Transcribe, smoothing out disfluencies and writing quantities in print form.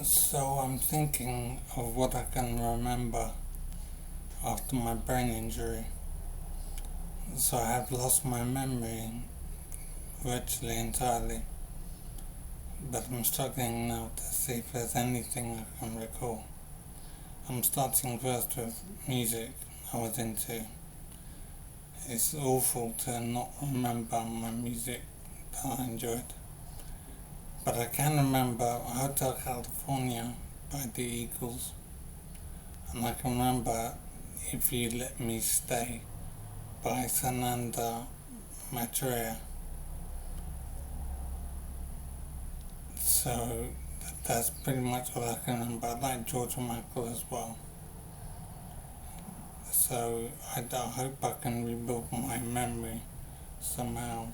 So I'm thinking of what I can remember after my brain injury. So I have lost my memory virtually entirely, but I'm struggling now to see if there's anything I can recall. I'm starting first with music I was into. It's awful to not remember my music that I enjoyed, but I can remember Hotel California by the Eagles, and I can remember If You Let Me Stay by Sananda Maitreya. So that's pretty much all I can remember. I like George Michael as well. So I hope I can rebuild my memory somehow.